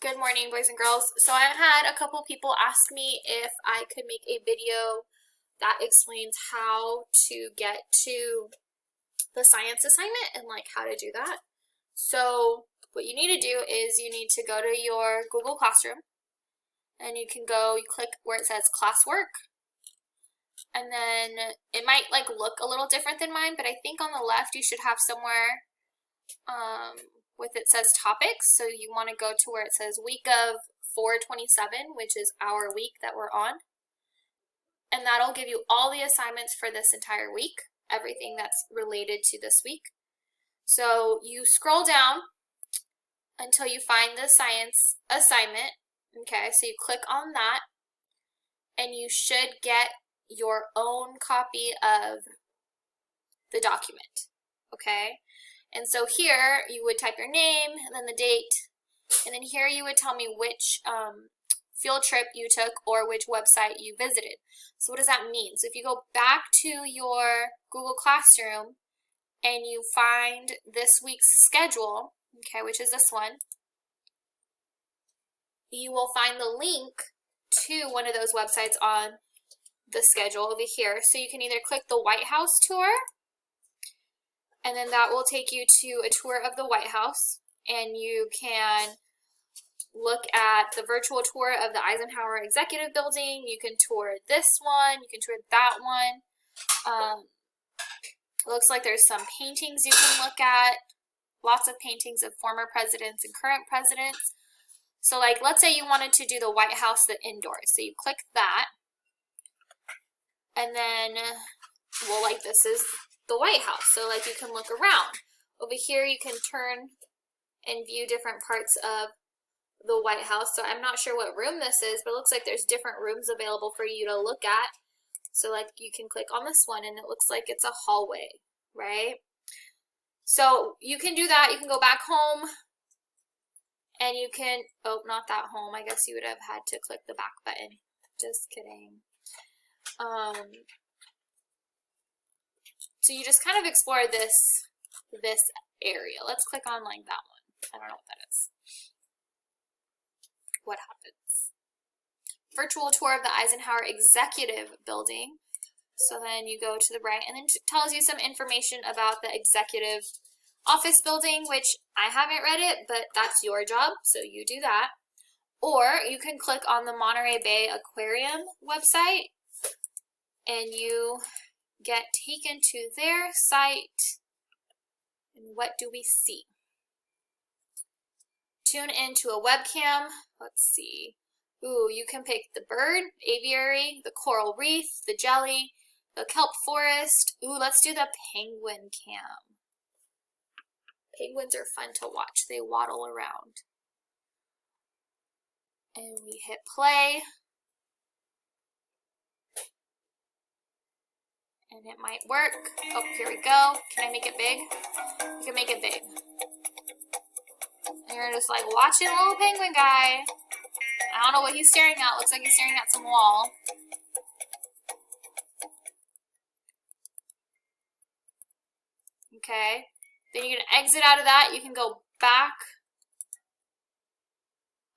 Good morning, boys and girls. So I had a couple people ask me if I could make a video that explains how to get to the science assignment and like how to do that. So what you need to do is you need to go to your Google Classroom and you click where it says classwork, and then it might like look a little different than mine, but I think on the left you should have somewhere with it says topics. So you want to go to where it says week of 4/27, which is our week that we're on. And that'll give you all the assignments for this entire week, everything that's related to this week. So you scroll down until you find the science assignment. Okay, so you click on that and you should get your own copy of the document. Okay, and so here you would type your name and then the date, and then here you would tell me which field trip you took or which website you visited. So what does that mean? So if you go back to your Google Classroom and you find this week's schedule, okay, which is this one, you will find the link to one of those websites on the schedule over here. So you can either click the White House tour, and then that will take you to a tour of the White House, and you can look at the virtual tour of the Eisenhower Executive Building. You can tour this one, you can tour that one. It looks like there's some paintings you can look at, lots of paintings of former presidents and current presidents. So like, let's say you wanted to do the White House, the indoors. So you click that, and then, well, like this is the White House. So like you can look around. Over here you can turn and view different parts of the White House. So I'm not sure what room this is, but it looks like there's different rooms available for you to look at. So like you can click on this one and it looks like it's a hallway, right? So you can do that. You can go back home and you can, oh, not that home. I guess you would have had to click the back button. Just kidding. So you just kind of explore this area. Let's click on like that one. I don't know what that is. What happens? Virtual tour of the Eisenhower Executive Building. So then you go to the right and then it tells you some information about the executive office building, which I haven't read it, but that's your job, so you do that. Or you can click on the Monterey Bay Aquarium website and you get taken to their site. And what do we see? Tune into a webcam. Let's see. Ooh, you can pick the bird, aviary, the coral reef, the jelly, the kelp forest. Ooh, let's do the penguin cam. Penguins are fun to watch. They waddle around. And we hit play. And it might work. Oh, here we go. Can I make it big? You can make it big. And you're just like watching little penguin guy. I don't know what he's staring at. Looks like he's staring at some wall. Okay. Then you're going to exit out of that. You can go back.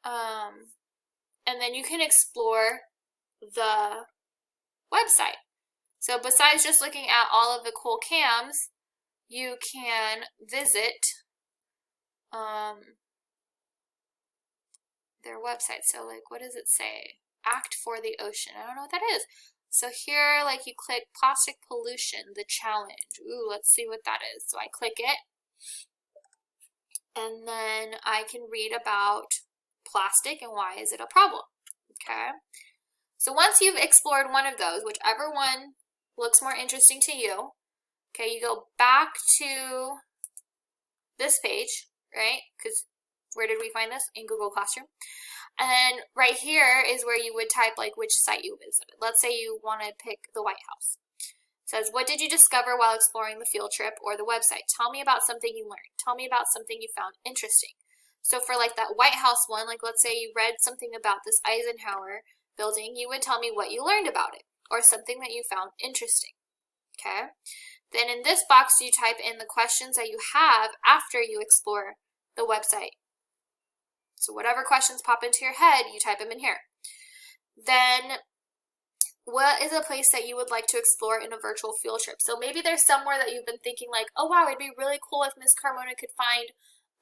And then you can explore the website. So besides just looking at all of the cool cams, you can visit their website. So like, what does it say? Act for the ocean. I don't know what that is. So here, like you click plastic pollution, the challenge. Ooh, let's see what that is. So I click it, and then I can read about plastic and why is it a problem. Okay. So once you've explored one of those, whichever one looks more interesting to you, okay, you go back to this page, right? Because where did we find this? In Google Classroom. And right here is where you would type like which site you visited. Let's say you want to pick the White House. It says, what did you discover while exploring the field trip or the website? Tell me about something you learned. Tell me about something you found interesting. So for like that White House one, like let's say you read something about this Eisenhower building, you would tell me what you learned about it or something that you found interesting. Okay? Then in this box, you type in the questions that you have after you explore the website. So whatever questions pop into your head, you type them in here. Then what is a place that you would like to explore in a virtual field trip? So maybe there's somewhere that you've been thinking like, oh wow, it'd be really cool if Miss Carmona could find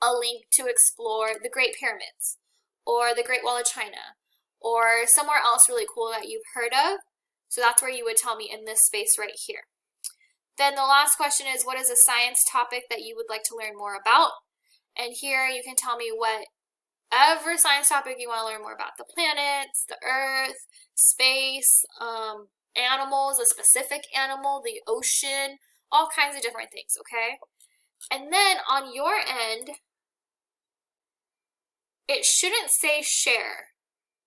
a link to explore the Great Pyramids or the Great Wall of China or somewhere else really cool that you've heard of. So that's where you would tell me in this space right here. Then the last question is, what is a science topic that you would like to learn more about? And here you can tell me whatever science topic you want to learn more about. The planets, the earth, space, animals, a specific animal, the ocean, all kinds of different things, okay? And then on your end, it shouldn't say share.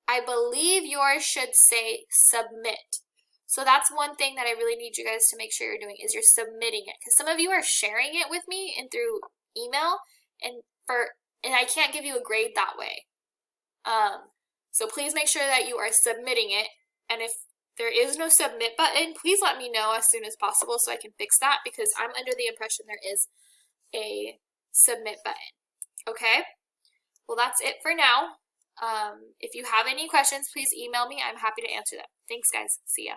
I believe yours should say submit. So that's one thing that I really need you guys to make sure you're doing is you're submitting it. Because some of you are sharing it with me and through email, and I can't give you a grade that way. So please make sure that you are submitting it. And if there is no submit button, please let me know as soon as possible so I can fix that, because I'm under the impression there is a submit button. Okay? Well, that's it for now. If you have any questions, please email me. I'm happy to answer them. Thanks, guys. See ya.